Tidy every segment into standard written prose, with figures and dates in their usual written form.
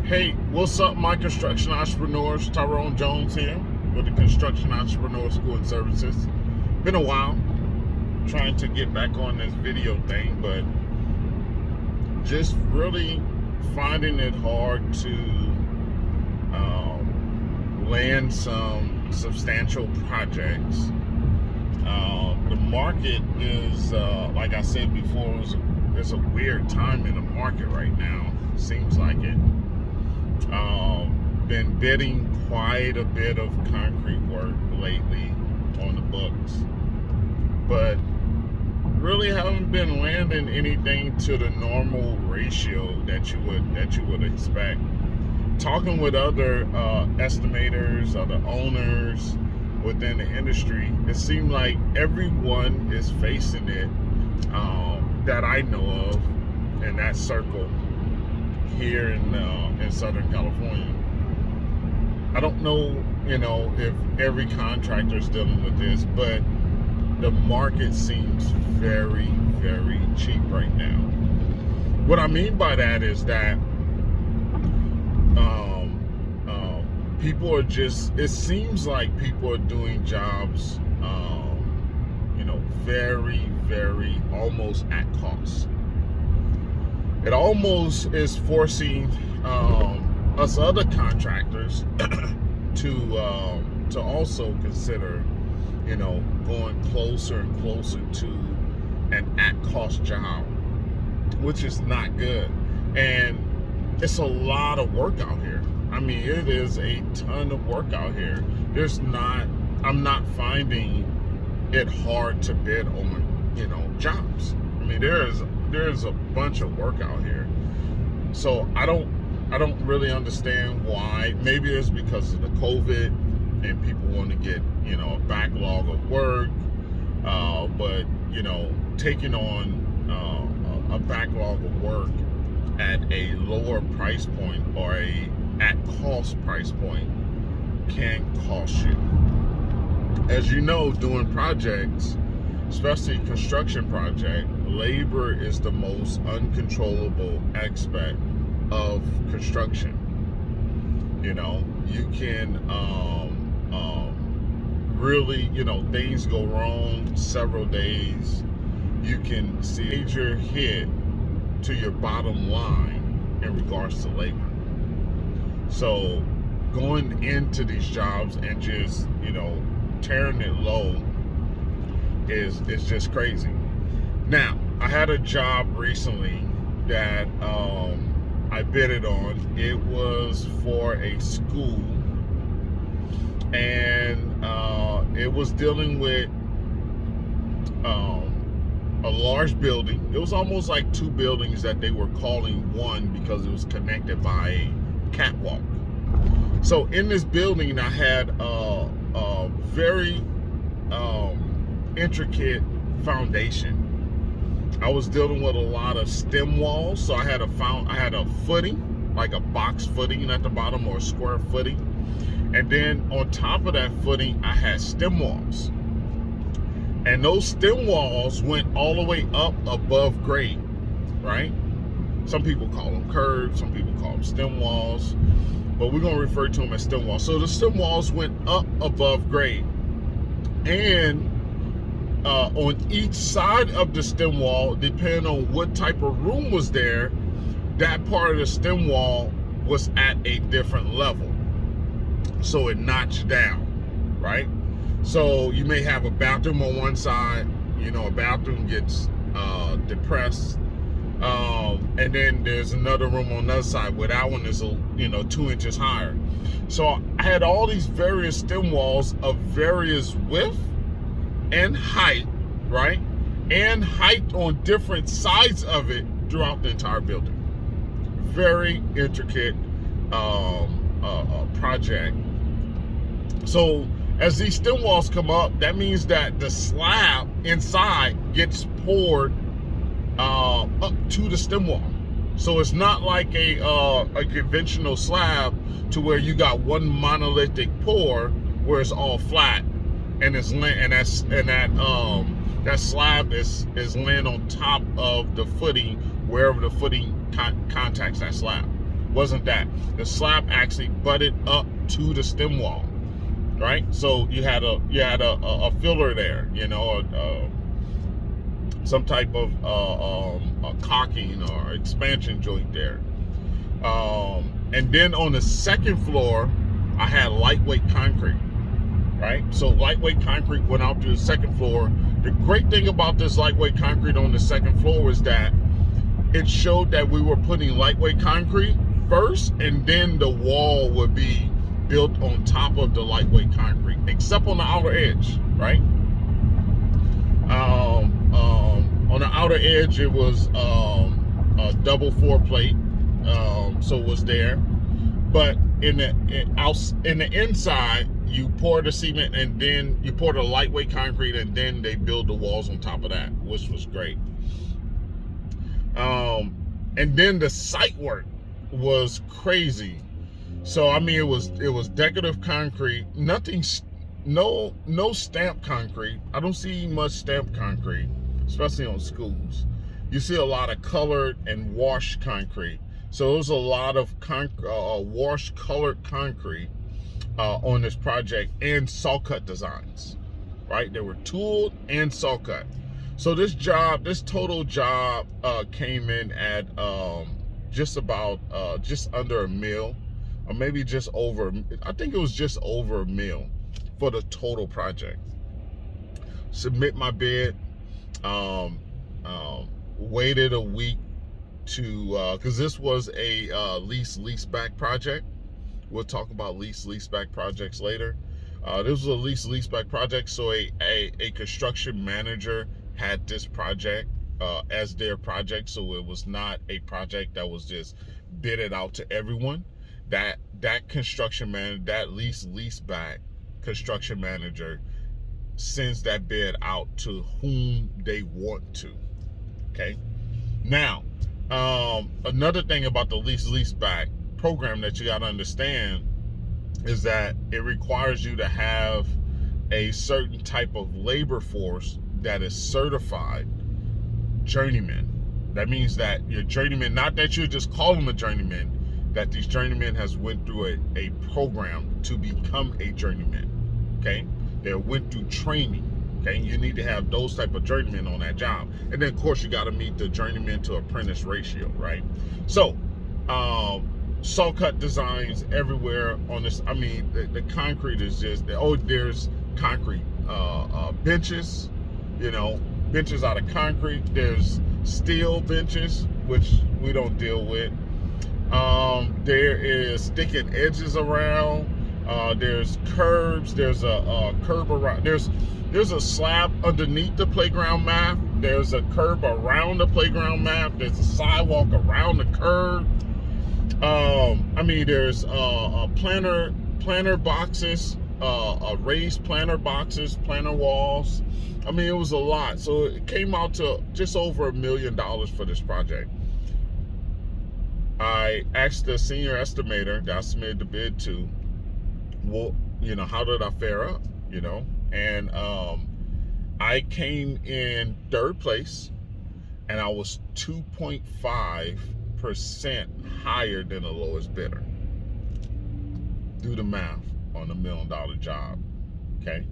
Hey, what's up, my construction entrepreneurs? Tyrone Jones here with the Construction Entrepreneur School and Services. Been a while trying to get back on this video thing, but just really finding it hard to land some substantial projects. The market is, like I said before, it's a weird time in the market right now. Seems like it. Been bidding quite a bit of concrete work lately on the books, but really haven't been landing anything to the normal ratio that you would expect. Talking with other estimators, other owners within the industry, it seemed like everyone is facing it that I know of in that circle here in Southern California. I don't know, if every contractor is dealing with this, but the market seems very, very cheap right now. What I mean by that is that people are it seems like people are doing jobs, very, very almost at cost. It almost is forcing us other contractors to also consider, going closer and closer to an at-cost job, which is not good. And it's a lot of work out here. I mean, it is a ton of work out here. I'm not finding it hard to bid on, jobs. I mean, there's a bunch of work out here. So I don't really understand why. Maybe it's because of the COVID and people want to get, a backlog of work. But, taking on a backlog of work at a lower price point or a at cost price point can cost you. As you know, doing projects, especially construction project, labor is the most uncontrollable aspect of construction. You can really, things go wrong several days. You can see a major hit to your bottom line in regards to labor. So going into these jobs and just, tearing it low is just crazy. Now, I had a job recently that I bidded on. It was for a school, and it was dealing with a large building. It was almost like two buildings that they were calling one because it was connected by a catwalk. So in this building, I had a very intricate foundation. I was dealing with a lot of stem walls, so I had a footing, like a box footing at the bottom or a square footing, and then on top of that footing, I had stem walls, and those stem walls went all the way up above grade, right? Some people call them curbs, some people call them stem walls, but we're going to refer to them as stem walls. So the stem walls went up above grade, and on each side of the stem wall, depending on what type of room was there, that part of the stem wall was at a different level. So it notched down, right? So you may have a bathroom on one side, a bathroom gets depressed. And then there's another room on the other side where that one is 2 inches higher. So I had all these various stem walls of various width and height, right? And height on different sides of it throughout the entire building. Very intricate project. So as these stem walls come up, that means that the slab inside gets poured up to the stem wall. So it's not like a conventional slab to where you got one monolithic pour where it's all flat and that slab is laying on top of the footing wherever the footing contacts that slab. wasn't that. The slab actually butted up to the stem wall, right? So you had a filler there, you know, some type of a caulking or expansion joint there. And then on the second floor, I had lightweight concrete, right? So lightweight concrete went out to the second floor. The great thing about this lightweight concrete on the second floor was that it showed that we were putting lightweight concrete first, and then the wall would be built on top of the lightweight concrete, except on the outer edge, right? On the outer edge, it was a double 4 plate, so it was there. But in the inside, you pour the cement, and then you pour the lightweight concrete, and then they build the walls on top of that, which was great. And then the site work was crazy. So I mean, it was decorative concrete, no stamped concrete. I don't see much stamped concrete, especially on schools. You see a lot of colored and washed concrete. So there was a lot of washed colored concrete on this project, and saw cut designs, right? They were tooled and saw cut. So this total job came in at just under $1 million, or maybe just over. I think it was just over $1 million for the total project. Submit my bid. Waited a week to because this was a lease-back project. We'll talk about lease-back projects later. This was a lease-back project, so a construction manager had this project as their project, so it was not a project that was just bidded out to everyone. That construction manager, that lease-back construction manager, sends that bid out to whom they want to. Okay. Now, another thing about the lease-back program that you got to understand is that it requires you to have a certain type of labor force that is certified journeyman. That means that your journeyman, not that you just call them a journeyman, that these journeymen has went through a program to become a journeyman. Okay, they went through training. Okay, you need to have those type of journeymen on that job, and then of course you got to meet the journeyman to apprentice ratio, right? So, saw cut designs everywhere on this. I mean, the concrete is just there's concrete benches, you know, benches out of concrete. There's steel benches, which we don't deal with. There is sticking edges around. There's curbs. There's a curb around. There's a slab underneath the playground mat. There's a curb around the playground mat. There's a sidewalk around the curb. I mean, there's planter boxes, raised planter boxes, planter walls. I mean, it was a lot. So it came out to just over $1 million for this project. I asked the senior estimator that I submitted the bid to, well, you know, how did I fare up, you know? And I came in 3rd place, and I was 2.5% higher than the lowest bidder. Do the math on $1 million job. Okay.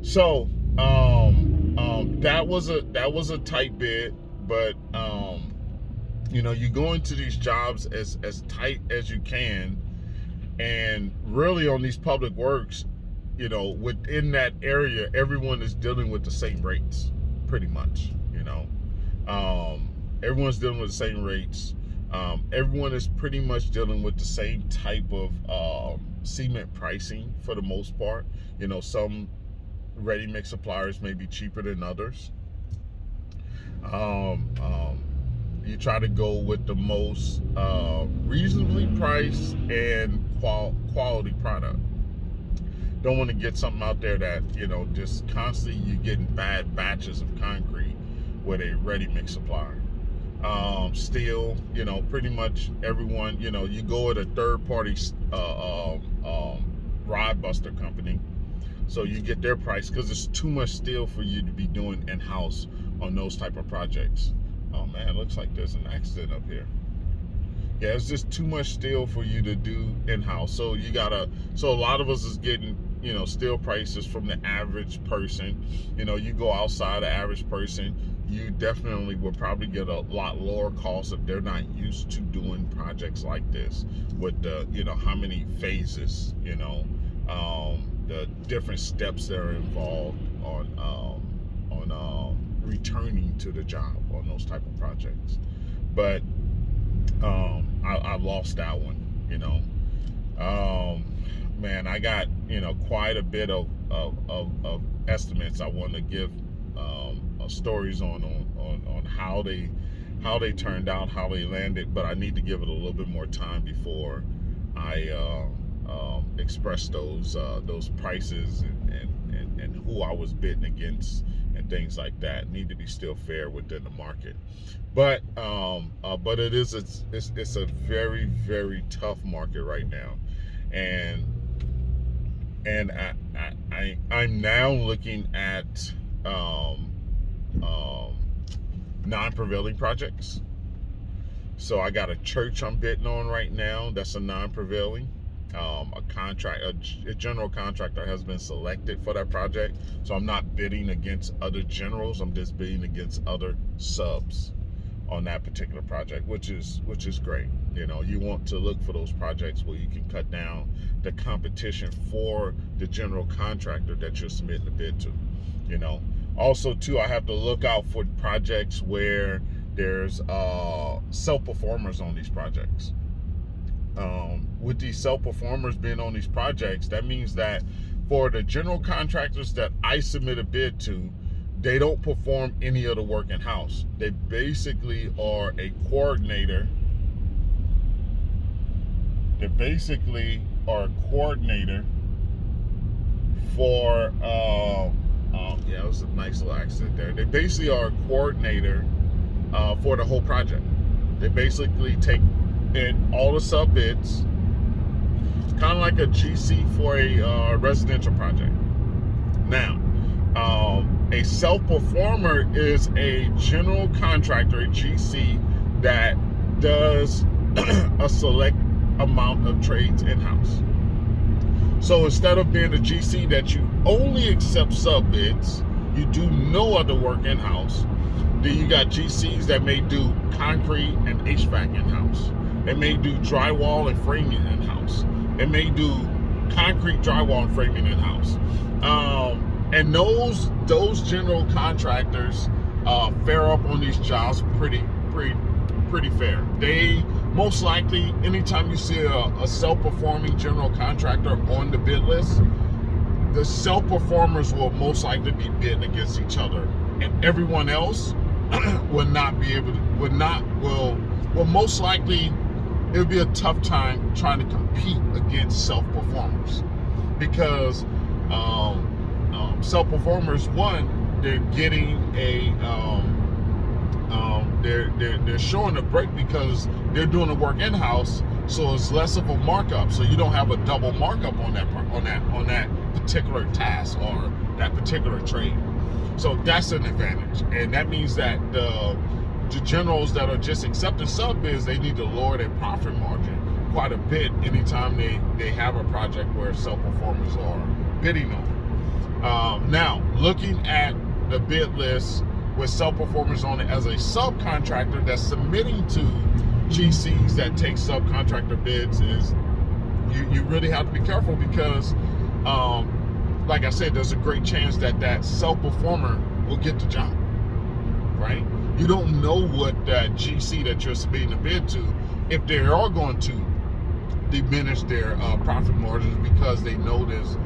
So that was a tight bid, but you know, you go into these jobs as tight as you can, and really on these public works, you know, within that area, everyone is dealing with the same rates, pretty much. You know, everyone's dealing with the same rates. Everyone is pretty much dealing with the same type of cement pricing for the most part. You know, some ready-mix suppliers may be cheaper than others. You try to go with the most reasonably priced and quality product. Don't want to get something out there that, you know, just constantly you're getting bad batches of concrete with a ready-mix supplier. Steel, you know, pretty much everyone, you know, you go with a third-party rod buster company, so you get their price because it's too much steel for you to be doing in-house on those type of projects. Oh man, it looks like there's an accident up here. Yeah, it's just too much steel for you to do in-house. So so a lot of us is getting, steel prices from the average person. You go outside the average person, you definitely will probably get a lot lower cost if they're not used to doing projects like this with the, how many phases, the different steps that are involved on returning to the job on those type of projects. But I lost that one, man. I got quite a bit of estimates I want to give, stories on how they turned out, how they landed, but I need to give it a little bit more time before I express those prices and who I was bidding against and things like that. Need to be still fair within the market. But it is it's a very, very tough market right now, and I'm now looking at non-prevailing projects. So I got a church I'm bidding on right now. That's a non-prevailing. A general contractor has been selected for that project, so I'm not bidding against other generals. I'm just bidding against other subs on that particular project, which is great. You want to look for those projects where you can cut down the competition for the general contractor that you're submitting a bid to. Also too, I have to look out for projects where there's self-performers on these projects. With these self-performers being on these projects, that means that for the general contractors that I submit a bid to, they don't perform any of the work in-house. They basically are a coordinator. They basically are a coordinator for, yeah, it was a nice little accident there. They basically are a coordinator for the whole project. They basically take in all the sub bids, kind of like a GC for a residential project. Now, a self-performer is a general contractor, a GC, that does a select amount of trades in-house. So instead of being a GC that you only accept sub bids, you do no other work in-house, then you got GCs that may do concrete and HVAC in-house. They may do drywall and framing in-house. They may do concrete, drywall, and framing in-house. And those general contractors fare up on these jobs pretty fair. They most likely, anytime you see a self-performing general contractor on the bid list, the self-performers will most likely be bidding against each other, and everyone else will most likely, it would be a tough time trying to compete against self-performers, because self-performers, one, they're getting they're showing a break because they're doing the work in-house, so it's less of a markup. So you don't have a double markup on that particular task or that particular trade. So that's an advantage, and that means that the generals that are just accepting sub bids, they need to lower their profit margin quite a bit anytime they have a project where self-performers are bidding on. Now, looking at the bid list with self-performers on it as a subcontractor that's submitting to GCs that take subcontractor bids, is you really have to be careful, because like I said, there's a great chance that self-performer will get the job, right? You don't know what that GC that you're submitting a bid to, if they are going to diminish their profit margins because they notice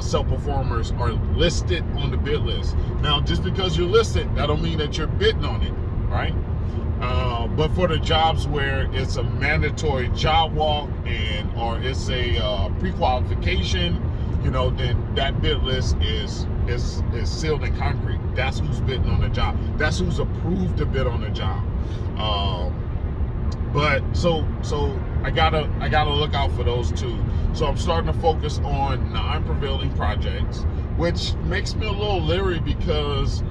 self-performers are listed on the bid list. Now, just because you're listed, that don't mean that you're bidding on it, right? But for the jobs where it's a mandatory job walk or it's a pre-qualification, then that bid list is sealed in concrete. That's who's bidding on the job. That's who's approved to bid on the job. But so I gotta look out for those too. So I'm starting to focus on non-prevailing projects, which makes me a little leery, because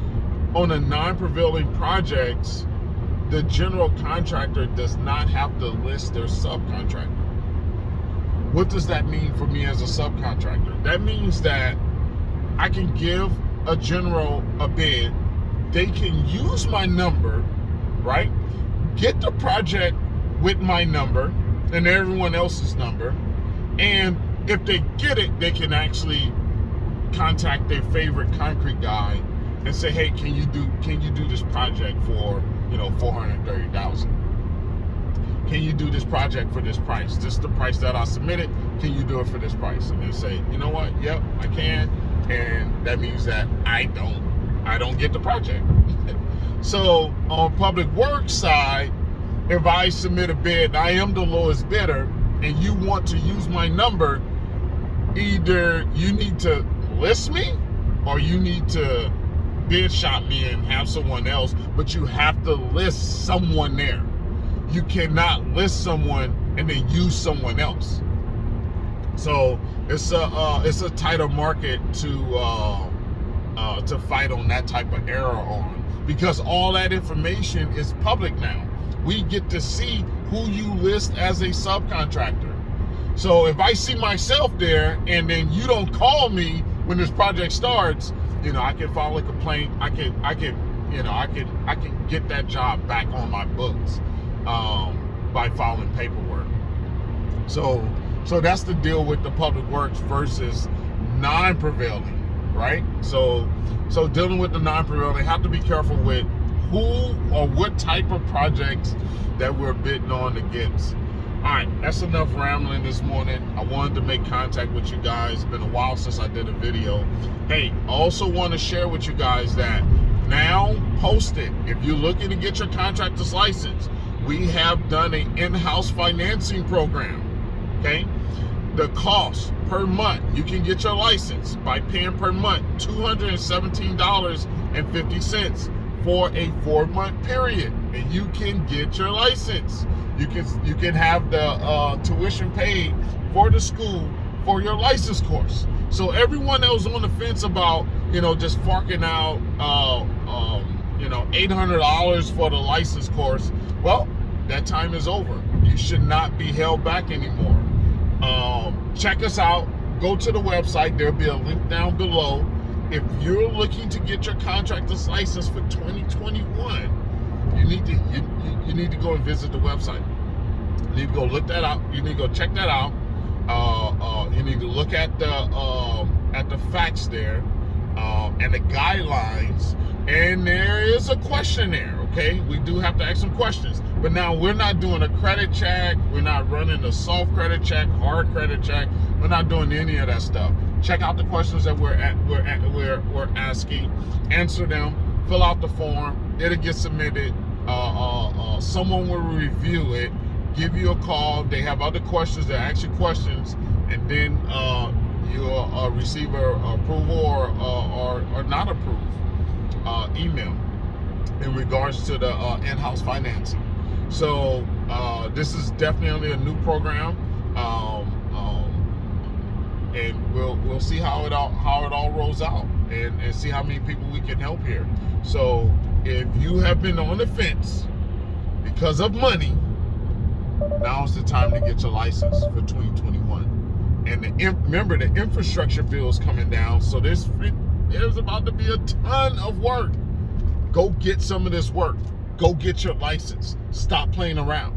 on the non-prevailing projects, the general contractor does not have to list their subcontractor. What does that mean for me as a subcontractor? That means that I can give a general a bid. They can use my number, right? Get the project with my number and everyone else's number. And if they get it, they can actually contact their favorite concrete guy and say, hey, can you do this project for, $430,000? Can you do this project for this price? This is the price that I submitted. Can you do it for this price? And they say, you know what? Yep, I can. And that means that I don't get the project. So on public works side, if I submit a bid, I am the lowest bidder, and you want to use my number, either you need to list me or you need to bid shop me and have someone else, but you have to list someone there. You cannot list someone and then use someone else. So it's a tighter market to fight on that type of error on, because all that information is public now. We get to see who you list as a subcontractor. So if I see myself there and then you don't call me when this project starts, I can file a complaint. I can get that job back on my books by filing paperwork. So that's the deal with the public works versus non-prevailing, right? So dealing with the non-prevailing, have to be careful with who or what type of projects that we're bidding on against. All right, that's enough rambling this morning. I wanted to make contact with you guys. It's been a while since I did a video. Hey, I also want to share with you guys that now posted, if you're looking to get your contractor's license, we have done an in-house financing program, okay? The cost per month, you can get your license by paying per month $217.50 for a 4-month period, and you can get your license. You can have the tuition paid for the school for your license course. So everyone that was on the fence about just forking out $800 for the license course, well, that time is over. You should not be held back anymore. Check us out. Go to the website. There'll be a link down below. If you're looking to get your contractor's license for 2021, you need to go and visit the website. You need to go look that out. You need to go check that out. You need to look at the facts there and the guidelines. And there is a questionnaire. Okay, we do have to ask some questions. But now we're not doing a credit check. We're not running a soft credit check, hard credit check. We're not doing any of that stuff. Check out the questions that we're asking. Answer them. Fill out the form. It'll get submitted. Someone will review it, give you a call. They have other questions. They ask you questions, and then you'll receive an approval or not approved email in regards to the in-house financing. So this is definitely a new program, and we'll see how it all rolls out, and see how many people we can help here. So if you have been on the fence because of money, now's the time to get your license for 2021. And remember, the infrastructure bill is coming down, so there's about to be a ton of work. Go get some of this work. Go get your license. Stop playing around.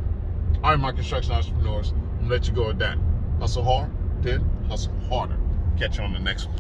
All right, my construction entrepreneurs, I'm gonna let you go with that. Hustle hard, then hustle harder. Catch you on the next one.